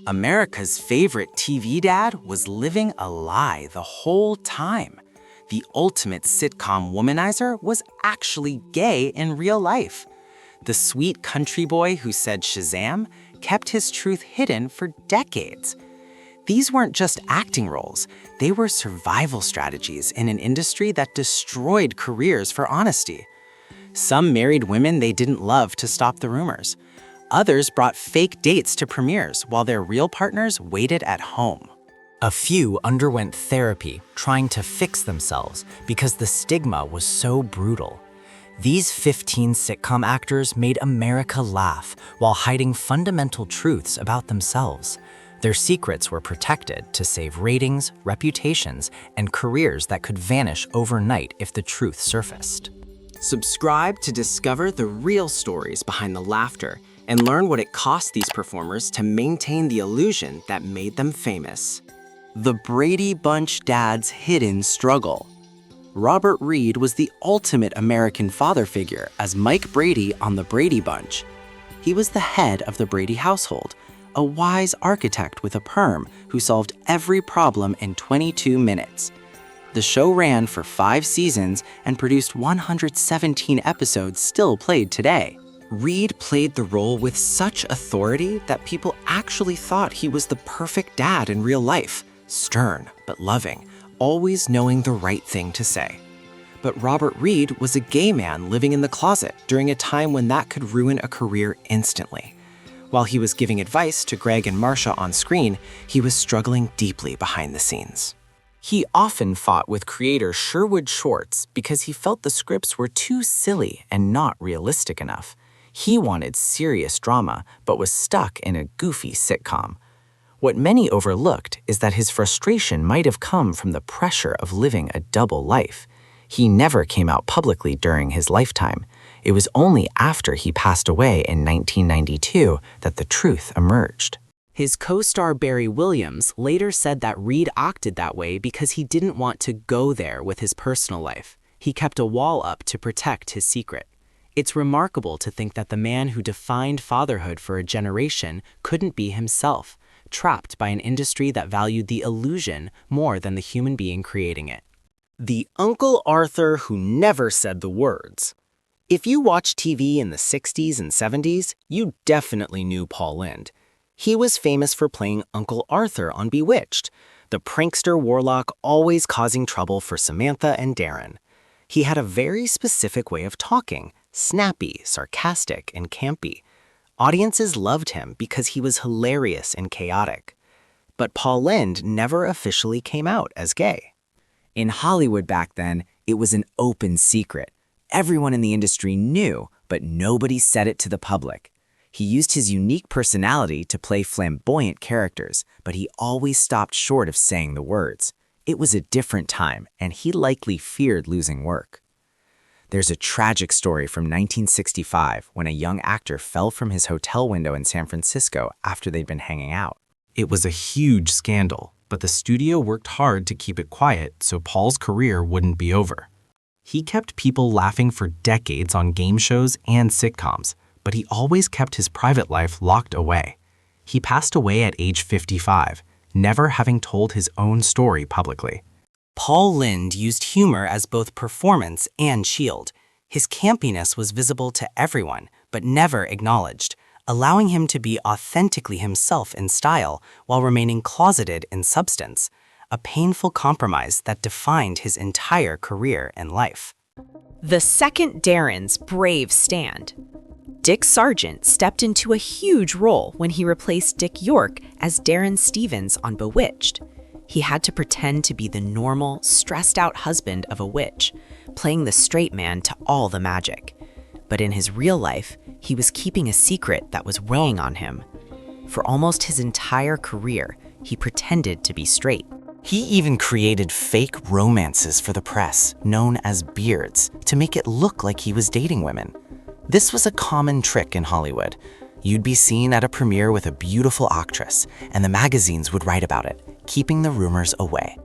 America's favorite TV dad was living a lie the whole time. The ultimate sitcom womanizer was actually gay in real life. The sweet country boy who said Shazam kept his truth hidden for decades. These weren't just acting roles, they were survival strategies in an industry that destroyed careers for honesty. Some married women they didn't love to stop the rumors. Others brought fake dates to premieres while their real partners waited at home. A few underwent therapy trying to fix themselves because the stigma was so brutal. These 15 sitcom actors made America laugh while hiding fundamental truths about themselves. Their secrets were protected to save ratings, reputations, and careers that could vanish overnight if the truth surfaced. Subscribe to discover the real stories behind the laughter and learn what it cost these performers to maintain the illusion that made them famous. The Brady Bunch dad's hidden struggle. Robert Reed was the ultimate American father figure as Mike Brady on the Brady Bunch. He was the head of the Brady household, a wise architect with a perm who solved every problem in 22 minutes. The show ran for 5 seasons and produced 117 episodes still played today. Reed played the role with such authority that people actually thought he was the perfect dad in real life, stern but loving, always knowing the right thing to say. But Robert Reed was a gay man living in the closet during a time when that could ruin a career instantly. While he was giving advice to Greg and Marcia on screen, he was struggling deeply behind the scenes. He often fought with creator Sherwood Schwartz because he felt the scripts were too silly and not realistic enough. He wanted serious drama, but was stuck in a goofy sitcom. What many overlooked is that his frustration might have come from the pressure of living a double life. He never came out publicly during his lifetime. It was only after he passed away in 1992 that the truth emerged. His co-star Barry Williams later said that Reed acted that way because he didn't want to go there with his personal life. He kept a wall up to protect his secret. It's remarkable to think that the man who defined fatherhood for a generation couldn't be himself, trapped by an industry that valued the illusion more than the human being creating it. The Uncle Arthur who never said the words. If you watched TV in the 60s and 70s, you definitely knew Paul Lynde. He was famous for playing Uncle Arthur on Bewitched, the prankster warlock always causing trouble for Samantha and Darren. He had a very specific way of talking, snappy, sarcastic, and campy. Audiences loved him because he was hilarious and chaotic. But Paul Lynde never officially came out as gay. In Hollywood back then, it was an open secret. Everyone in the industry knew, but nobody said it to the public. He used his unique personality to play flamboyant characters, but he always stopped short of saying the words. It was a different time, and he likely feared losing work. There's a tragic story from 1965 when a young actor fell from his hotel window in San Francisco after they'd been hanging out. It was a huge scandal, but the studio worked hard to keep it quiet so Paul's career wouldn't be over. He kept people laughing for decades on game shows and sitcoms, but he always kept his private life locked away. He passed away at age 55, never having told his own story publicly. Paul Lynde used humor as both performance and shield. His campiness was visible to everyone, but never acknowledged, allowing him to be authentically himself in style while remaining closeted in substance, a painful compromise that defined his entire career and life. The second Darren's brave stand. Dick Sargent stepped into a huge role when he replaced Dick York as Darren Stevens on Bewitched. He had to pretend to be the normal, stressed-out husband of a witch, playing the straight man to all the magic. But in his real life, he was keeping a secret that was weighing on him. For almost his entire career, he pretended to be straight. He even created fake romances for the press, known as beards, to make it look like he was dating women. This was a common trick in Hollywood. You'd be seen at a premiere with a beautiful actress, and the magazines would write about it, keeping the rumors away.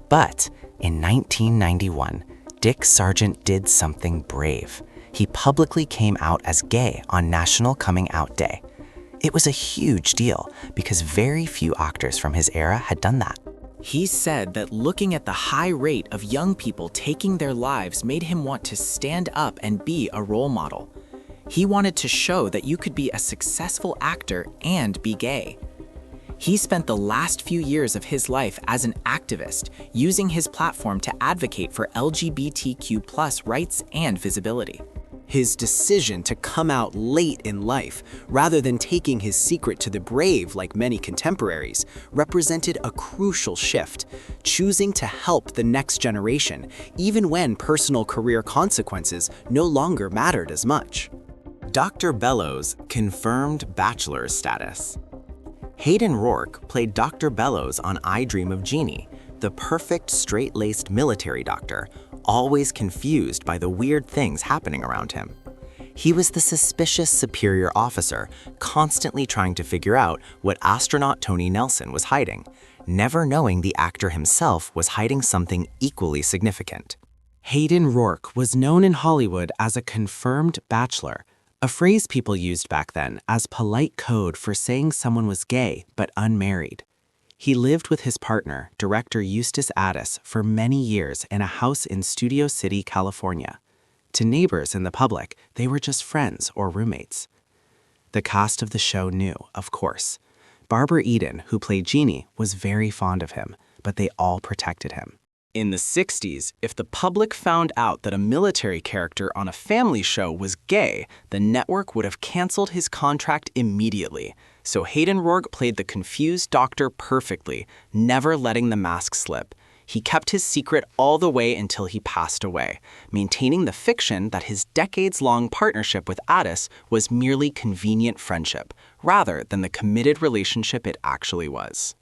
But in 1991, Dick Sargent did something brave. He publicly came out as gay on National Coming Out Day. It was a huge deal because very few actors from his era had done that. He said that looking at the high rate of young people taking their lives made him want to stand up and be a role model. He wanted to show that you could be a successful actor and be gay. He spent the last few years of his life as an activist, using his platform to advocate for LGBTQ+ rights and visibility. His decision to come out late in life, rather than taking his secret to the brave like many contemporaries, represented a crucial shift, choosing to help the next generation, even when personal career consequences no longer mattered as much. Dr. Bellows confirmed bachelor status. Hayden Rourke played Dr. Bellows on I Dream of Jeannie, the perfect straight-laced military doctor, always confused by the weird things happening around him. He was the suspicious superior officer, constantly trying to figure out what astronaut Tony Nelson was hiding, never knowing the actor himself was hiding something equally significant. Hayden Rourke was known in Hollywood as a confirmed bachelor, a phrase people used back then as polite code for saying someone was gay but unmarried. He lived with his partner, director Eustace Addis, for many years in a house in Studio City, California. To neighbors and the public, they were just friends or roommates. The cast of the show knew, of course. Barbara Eden, who played Jeannie, was very fond of him, but they all protected him. In the 60s, if the public found out that a military character on a family show was gay, the network would have canceled his contract immediately. So Hayden Rourke played the confused doctor perfectly, never letting the mask slip. He kept his secret all the way until he passed away, maintaining the fiction that his decades-long partnership with Addis was merely convenient friendship, rather than the committed relationship it actually was.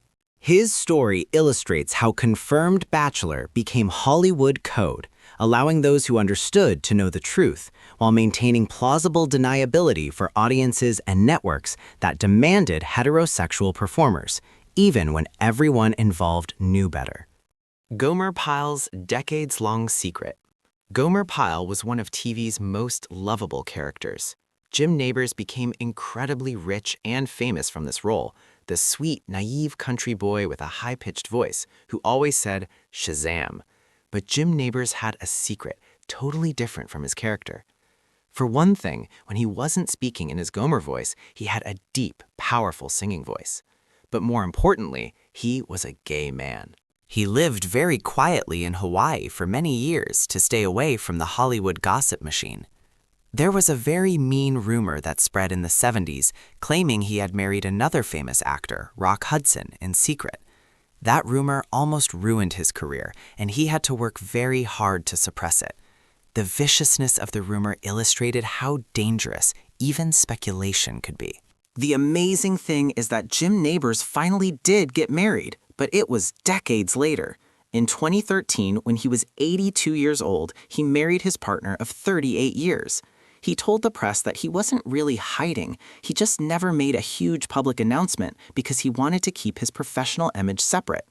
His story illustrates how confirmed bachelor became Hollywood code, allowing those who understood to know the truth, while maintaining plausible deniability for audiences and networks that demanded heterosexual performers, even when everyone involved knew better. Gomer Pyle's decades-long secret. Gomer Pyle was one of TV's most lovable characters. Jim Nabors became incredibly rich and famous from this role, the sweet, naive country boy with a high-pitched voice who always said, "Shazam." But Jim Nabors had a secret, totally different from his character. For one thing, when he wasn't speaking in his Gomer voice, he had a deep, powerful singing voice. But more importantly, he was a gay man. He lived very quietly in Hawaii for many years to stay away from the Hollywood gossip machine. There was a very mean rumor that spread in the 70s, claiming he had married another famous actor, Rock Hudson, in secret. That rumor almost ruined his career, and he had to work very hard to suppress it. The viciousness of the rumor illustrated how dangerous even speculation could be. The amazing thing is that Jim Nabors finally did get married, but it was decades later. In 2013, when he was 82 years old, he married his partner of 38 years. He told the press that he wasn't really hiding, he just never made a huge public announcement because he wanted to keep his professional image separate.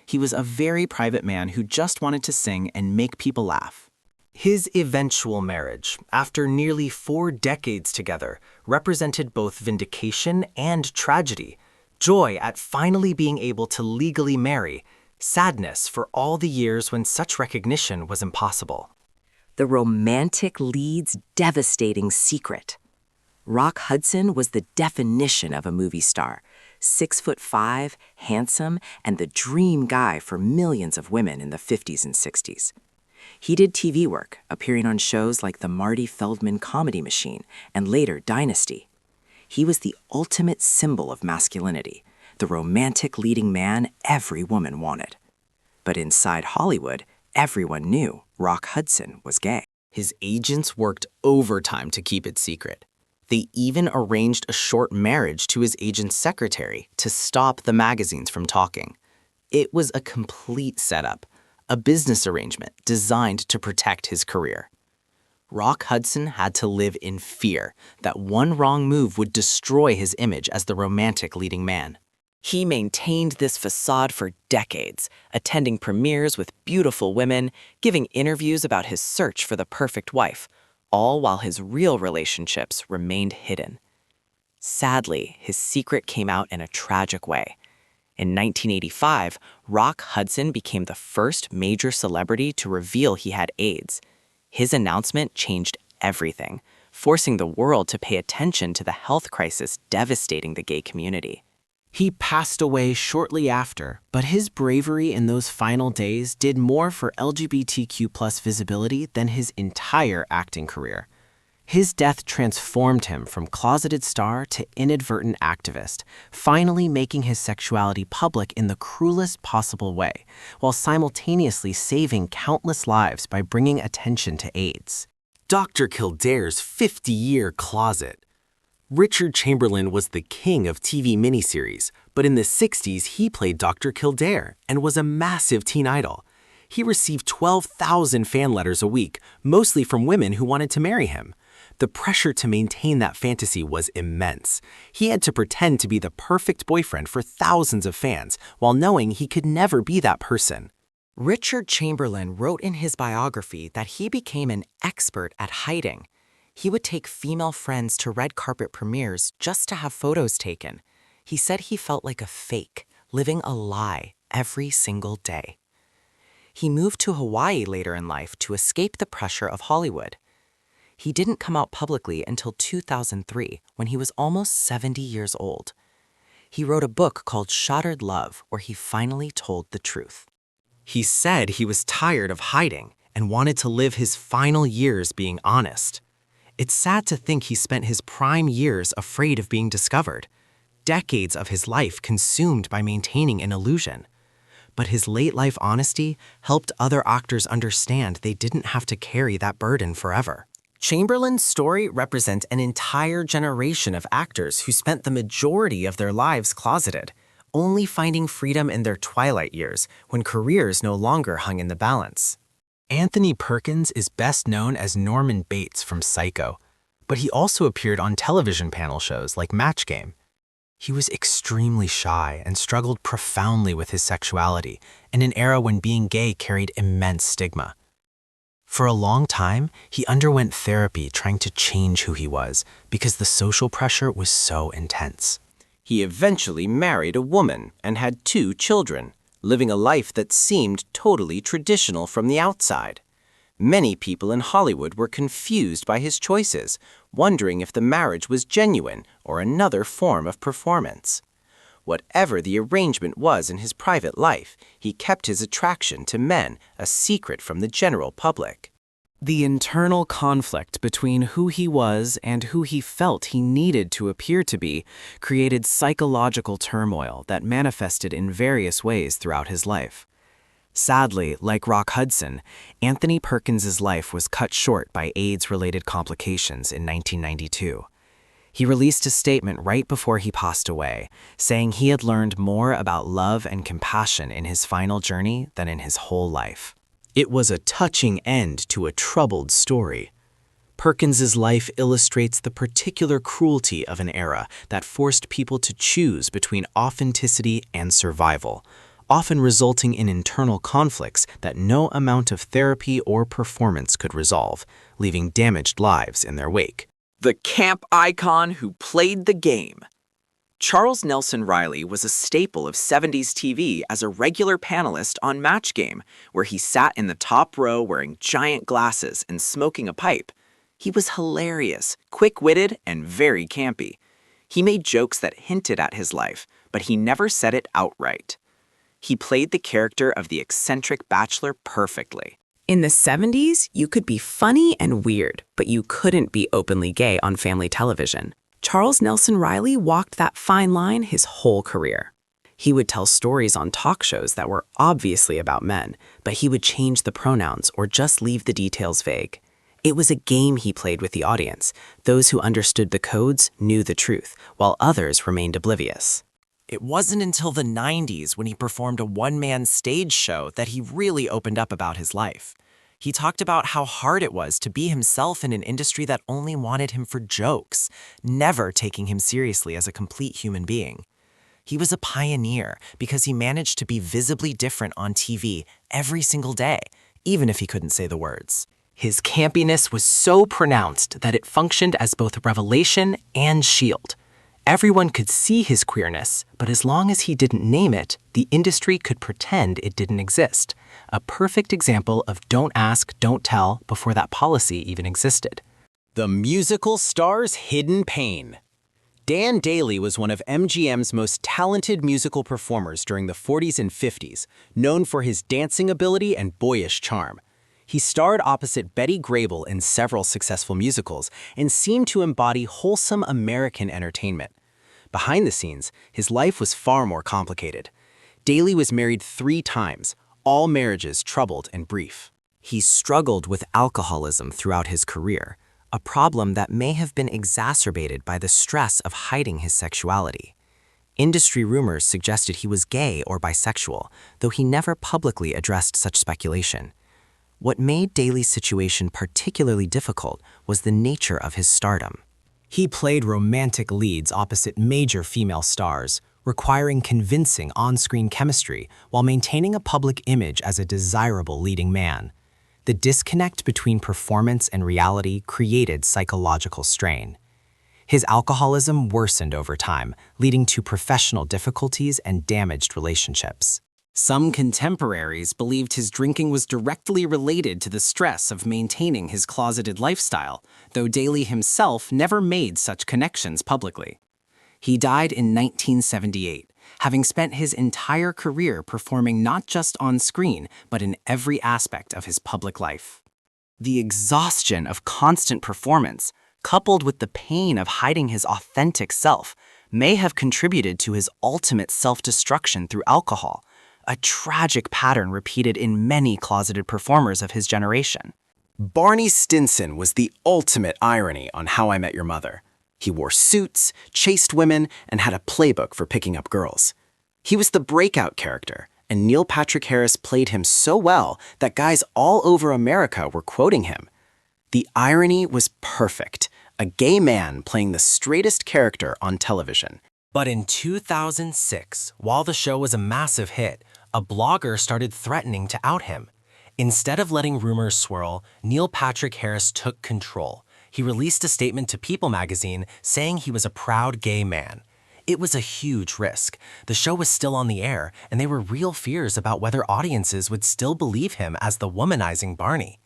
He was a very private man who just wanted to sing and make people laugh. His eventual marriage, after nearly 4 decades together, represented both vindication and tragedy. Joy at finally being able to legally marry, sadness for all the years when such recognition was impossible. The romantic lead's devastating secret. Rock Hudson was the definition of a movie star, 6'5", handsome, and the dream guy for millions of women in the 50s and 60s. He did TV work, appearing on shows like The Marty Feldman Comedy Machine and later Dynasty. He was the ultimate symbol of masculinity, the romantic leading man every woman wanted. But inside Hollywood, everyone knew Rock Hudson was gay. His agents worked overtime to keep it secret. They even arranged a short marriage to his agent's secretary to stop the magazines from talking. It was a complete setup, a business arrangement designed to protect his career. Rock Hudson had to live in fear that one wrong move would destroy his image as the romantic leading man. He maintained this facade for decades, attending premieres with beautiful women, giving interviews about his search for the perfect wife, all while his real relationships remained hidden. Sadly, his secret came out in a tragic way. In 1985, Rock Hudson became the first major celebrity to reveal he had AIDS. His announcement changed everything, forcing the world to pay attention to the health crisis devastating the gay community. He passed away shortly after, but his bravery in those final days did more for LGBTQ+ visibility than his entire acting career. His death transformed him from closeted star to inadvertent activist, finally making his sexuality public in the cruelest possible way, while simultaneously saving countless lives by bringing attention to AIDS. Dr. Kildare's 50-year closet. Richard Chamberlain was the king of TV miniseries, but in the 60s he played Dr. Kildare and was a massive teen idol. He received 12,000 fan letters a week, mostly from women who wanted to marry him. The pressure to maintain that fantasy was immense. He had to pretend to be the perfect boyfriend for thousands of fans, while knowing he could never be that person. Richard Chamberlain wrote in his biography that he became an expert at hiding. He would take female friends to red carpet premieres just to have photos taken. He said he felt like a fake, living a lie every single day. He moved to Hawaii later in life to escape the pressure of Hollywood. He didn't come out publicly until 2003, when he was almost 70 years old. He wrote a book called Shattered Love, where he finally told the truth. He said he was tired of hiding and wanted to live his final years being honest. It's sad to think he spent his prime years afraid of being discovered, decades of his life consumed by maintaining an illusion. But his late-life honesty helped other actors understand they didn't have to carry that burden forever. Chamberlain's story represents an entire generation of actors who spent the majority of their lives closeted, only finding freedom in their twilight years when careers no longer hung in the balance. Anthony Perkins is best known as Norman Bates from Psycho, but he also appeared on television panel shows like Match Game. He was extremely shy and struggled profoundly with his sexuality in an era when being gay carried immense stigma. For a long time, he underwent therapy trying to change who he was because the social pressure was so intense. He eventually married a woman and had 2 children, living a life that seemed totally traditional from the outside. Many people in Hollywood were confused by his choices, wondering if the marriage was genuine or another form of performance. Whatever the arrangement was in his private life, he kept his attraction to men a secret from the general public. The internal conflict between who he was and who he felt he needed to appear to be created psychological turmoil that manifested in various ways throughout his life. Sadly, like Rock Hudson, Anthony Perkins's life was cut short by AIDS-related complications in 1992. He released a statement right before he passed away, saying he had learned more about love and compassion in his final journey than in his whole life. It was a touching end to a troubled story. Perkins's life illustrates the particular cruelty of an era that forced people to choose between authenticity and survival, often resulting in internal conflicts that no amount of therapy or performance could resolve, leaving damaged lives in their wake. The camp icon who played the game. Charles Nelson Reilly was a staple of 70s TV as a regular panelist on Match Game, where he sat in the top row wearing giant glasses and smoking a pipe. He was hilarious, quick-witted, and very campy. He made jokes that hinted at his life, but he never said it outright. He played the character of the eccentric bachelor perfectly. In the 70s, you could be funny and weird, but you couldn't be openly gay on family television. Charles Nelson Reilly walked that fine line his whole career. He would tell stories on talk shows that were obviously about men, but he would change the pronouns or just leave the details vague. It was a game he played with the audience. Those who understood the codes knew the truth, while others remained oblivious. It wasn't until the 90s when he performed a one-man stage show that he really opened up about his life. He talked about how hard it was to be himself in an industry that only wanted him for jokes, never taking him seriously as a complete human being. He was a pioneer because he managed to be visibly different on TV every single day, even if he couldn't say the words. His campiness was so pronounced that it functioned as both a revelation and shield. Everyone could see his queerness, but as long as he didn't name it, the industry could pretend it didn't exist. A perfect example of don't ask, don't tell before that policy even existed. The musical star's hidden pain. Dan Daley was one of MGM's most talented musical performers during the 40s and 50s, known for his dancing ability and boyish charm. He starred opposite Betty Grable in several successful musicals and seemed to embody wholesome American entertainment. Behind the scenes, his life was far more complicated. Daley was married 3 times, all marriages troubled and brief. He struggled with alcoholism throughout his career, a problem that may have been exacerbated by the stress of hiding his sexuality. Industry rumors suggested he was gay or bisexual, though he never publicly addressed such speculation. What made Daley's situation particularly difficult was the nature of his stardom. He played romantic leads opposite major female stars, requiring convincing on-screen chemistry while maintaining a public image as a desirable leading man. The disconnect between performance and reality created psychological strain. His alcoholism worsened over time, leading to professional difficulties and damaged relationships. Some contemporaries believed his drinking was directly related to the stress of maintaining his closeted lifestyle, though Daley himself never made such connections publicly. He died in 1978, having spent his entire career performing not just on screen, but in every aspect of his public life. The exhaustion of constant performance, coupled with the pain of hiding his authentic self, may have contributed to his ultimate self-destruction through alcohol, a tragic pattern repeated in many closeted performers of his generation. Barney Stinson was the ultimate irony on How I Met Your Mother. He wore suits, chased women, and had a playbook for picking up girls. He was the breakout character, and Neil Patrick Harris played him so well that guys all over America were quoting him. The irony was perfect, a gay man playing the straightest character on television. But in 2006, while the show was a massive hit, a blogger started threatening to out him. Instead of letting rumors swirl, Neil Patrick Harris took control. He released a statement to People magazine saying he was a proud gay man. It was a huge risk. The show was still on the air, and there were real fears about whether audiences would still believe him as the womanizing Barney.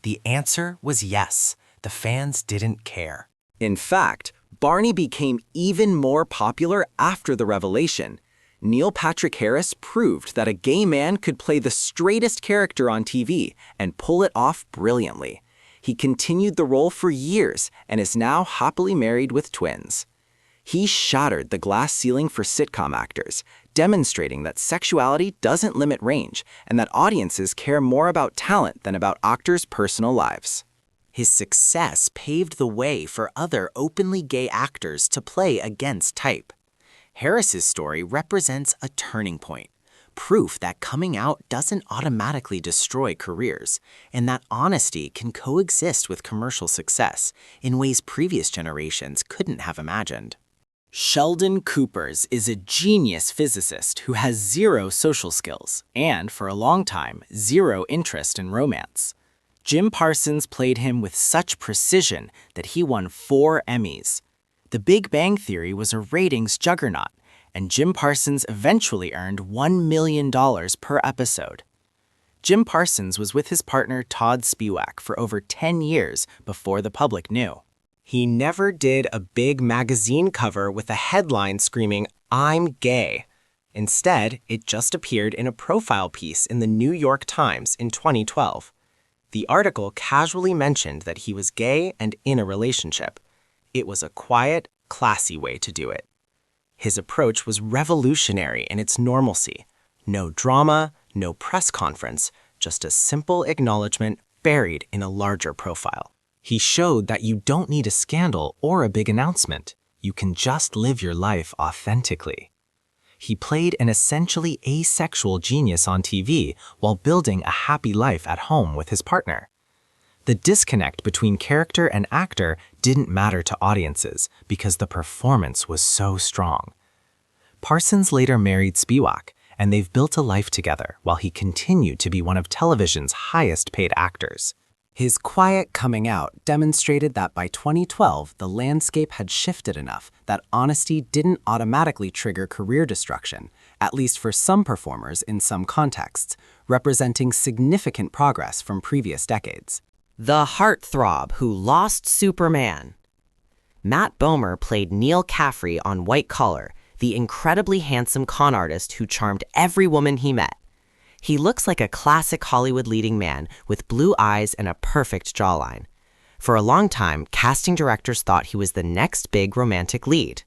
The answer was yes. The fans didn't care. In fact, Barney became even more popular after the revelation. Neil Patrick Harris proved that a gay man could play the straightest character on TV and pull it off brilliantly. He continued the role for years and is now happily married with twins. He shattered the glass ceiling for sitcom actors, demonstrating that sexuality doesn't limit range and that audiences care more about talent than about actors' personal lives. His success paved the way for other openly gay actors to play against type. Harris's story represents a turning point, proof that coming out doesn't automatically destroy careers, and that honesty can coexist with commercial success in ways previous generations couldn't have imagined. Sheldon Coopers is a genius physicist who has 0 social skills and, for a long time, 0 interest in romance. Jim Parsons played him with such precision that he won 4 Emmys. The Big Bang Theory was a ratings juggernaut, and Jim Parsons eventually earned $1 million per episode. Jim Parsons was with his partner Todd Spiewak for over 10 years before the public knew. He never did a big magazine cover with a headline screaming, "I'm gay." Instead, it just appeared in a profile piece in the New York Times in 2012. The article casually mentioned that he was gay and in a relationship. It was a quiet, classy way to do it. His approach was revolutionary in its normalcy. No drama, no press conference, just a simple acknowledgement buried in a larger profile. He showed that you don't need a scandal or a big announcement. You can just live your life authentically. He played an essentially asexual genius on TV while building a happy life at home with his partner. The disconnect between character and actor didn't matter to audiences because the performance was so strong. Parsons later married Spiewak, and they've built a life together while he continued to be one of television's highest-paid actors. His quiet coming out demonstrated that by 2012, the landscape had shifted enough that honesty didn't automatically trigger career destruction, at least for some performers in some contexts, representing significant progress from previous decades. The heartthrob who lost Superman. Matt Bomer played Neil Caffrey on White Collar, the incredibly handsome con artist who charmed every woman he met. He looks like a classic Hollywood leading man with blue eyes and a perfect jawline. For a long time, casting directors thought he was the next big romantic lead.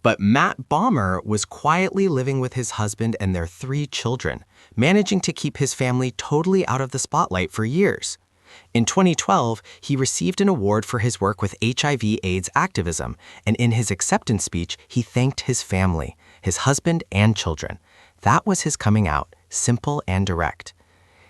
But Matt Bomer was quietly living with his husband and their 3 children, managing to keep his family totally out of the spotlight for years. In 2012, he received an award for his work with HIV/AIDS activism, and in his acceptance speech, he thanked his family, his husband and children. That was his coming out, simple and direct.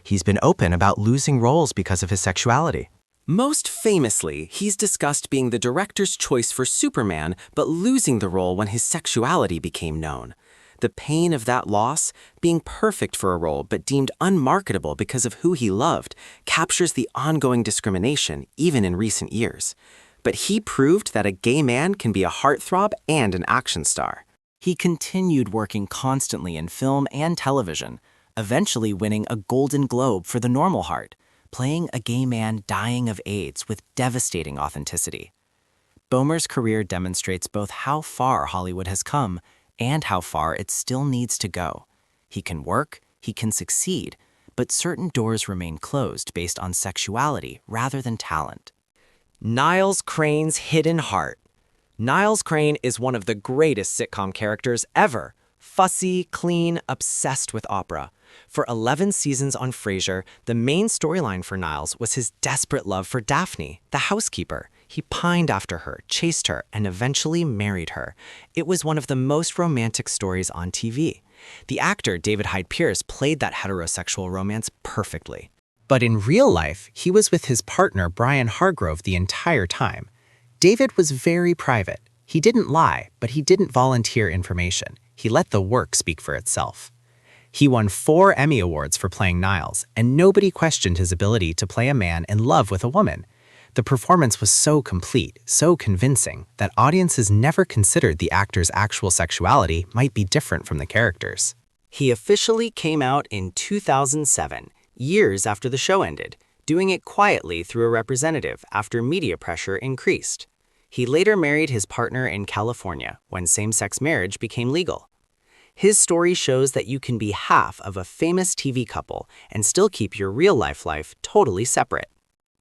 He's been open about losing roles because of his sexuality. Most famously, he's discussed being the director's choice for Superman, but losing the role when his sexuality became known. The pain of that loss, being perfect for a role but deemed unmarketable because of who he loved, captures the ongoing discrimination, even in recent years. But he proved that a gay man can be a heartthrob and an action star. He continued working constantly in film and television, eventually winning a Golden Globe for The Normal Heart, playing a gay man dying of AIDS with devastating authenticity. Bomer's career demonstrates both how far Hollywood has come and how far it still needs to go. He can work, he can succeed, but certain doors remain closed based on sexuality rather than talent. Niles Crane's hidden heart. Niles Crane is one of the greatest sitcom characters ever. Fussy, clean, obsessed with opera. For 11 seasons on Frasier, the main storyline for Niles was his desperate love for Daphne, the housekeeper. He pined after her, chased her, and eventually married her. It was one of the most romantic stories on TV. The actor David Hyde Pierce played that heterosexual romance perfectly. But in real life, he was with his partner Brian Hargrove the entire time. David was very private. He didn't lie, but he didn't volunteer information. He let the work speak for itself. He won 4 Emmy Awards for playing Niles, and nobody questioned his ability to play a man in love with a woman. The performance was so complete, so convincing, that audiences never considered the actor's actual sexuality might be different from the character's. He officially came out in 2007, years after the show ended, doing it quietly through a representative after media pressure increased. He later married his partner in California when same-sex marriage became legal. His story shows that you can be half of a famous TV couple and still keep your real-life life totally separate.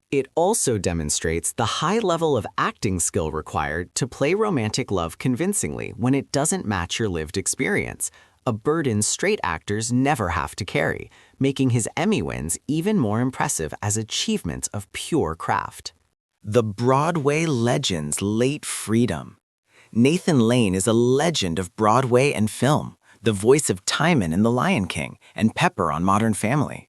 It also demonstrates the high level of acting skill required to play romantic love convincingly when it doesn't match your lived experience, a burden straight actors never have to carry, making his Emmy wins even more impressive as achievements of pure craft. The Broadway legend's late freedom. Nathan Lane is a legend of Broadway and film, the voice of Timon in The Lion King and Pepper on Modern Family.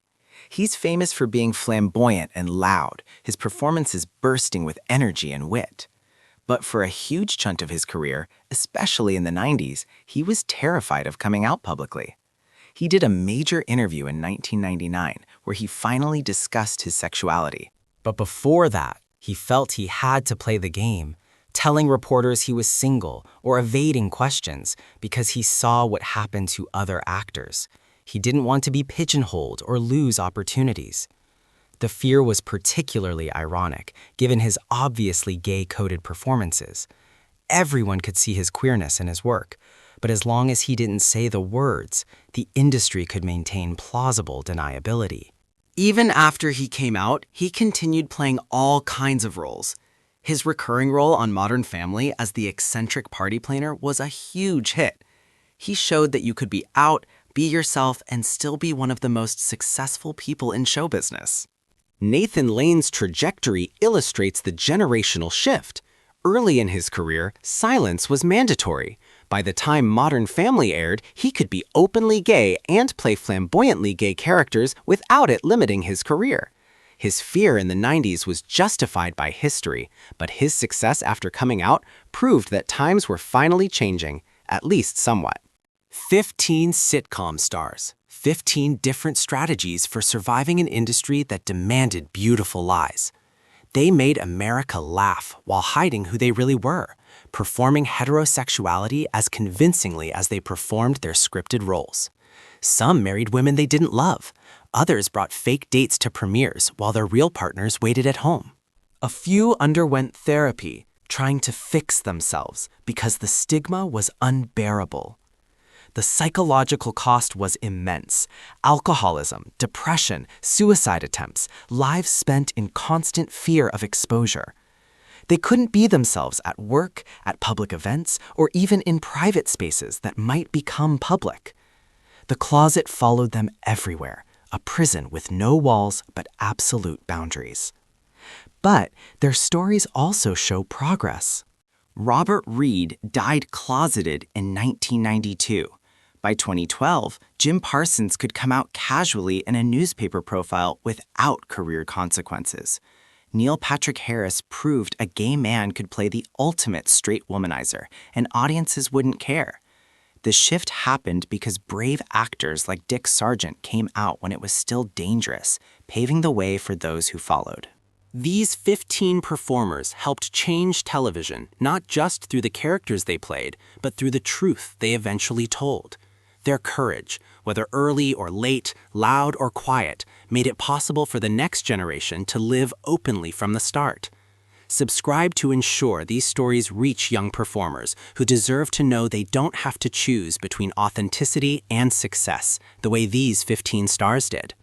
He's famous for being flamboyant and loud, his performances bursting with energy and wit. But for a huge chunk of his career, especially in the 90s, he was terrified of coming out publicly. He did a major interview in 1999 where he finally discussed his sexuality. But before that, he felt he had to play the game, telling reporters he was single or evading questions because he saw what happened to other actors. He didn't want to be pigeonholed or lose opportunities. The fear was particularly ironic, given his obviously gay-coded performances. Everyone could see his queerness in his work, but as long as he didn't say the words, the industry could maintain plausible deniability. Even after he came out, he continued playing all kinds of roles. His recurring role on Modern Family as the eccentric party planner was a huge hit. He showed that you could be out, be yourself, and still be one of the most successful people in show business. Nathan Lane's trajectory illustrates the generational shift. Early in his career, silence was mandatory. By the time Modern Family aired, he could be openly gay and play flamboyantly gay characters without it limiting his career. His fear in the 90s was justified by history, but his success after coming out proved that times were finally changing, at least somewhat. 15 sitcom stars, 15 different strategies for surviving an industry that demanded beautiful lies. They made America laugh while hiding who they really were, performing heterosexuality as convincingly as they performed their scripted roles. Some married women they didn't love. Others brought fake dates to premieres while their real partners waited at home. A few underwent therapy, trying to fix themselves because the stigma was unbearable. The psychological cost was immense. Alcoholism, depression, suicide attempts, lives spent in constant fear of exposure. They couldn't be themselves at work, at public events, or even in private spaces that might become public. The closet followed them everywhere, a prison with no walls but absolute boundaries. But their stories also show progress. Robert Reed died closeted in 1992. By 2012, Jim Parsons could come out casually in a newspaper profile without career consequences. Neil Patrick Harris proved a gay man could play the ultimate straight womanizer, and audiences wouldn't care. The shift happened because brave actors like Dick Sargent came out when it was still dangerous, paving the way for those who followed. These 15 performers helped change television, not just through the characters they played, but through the truth they eventually told. Their courage, whether early or late, loud or quiet, made it possible for the next generation to live openly from the start. Subscribe to ensure these stories reach young performers who deserve to know they don't have to choose between authenticity and success the way these 15 stars did.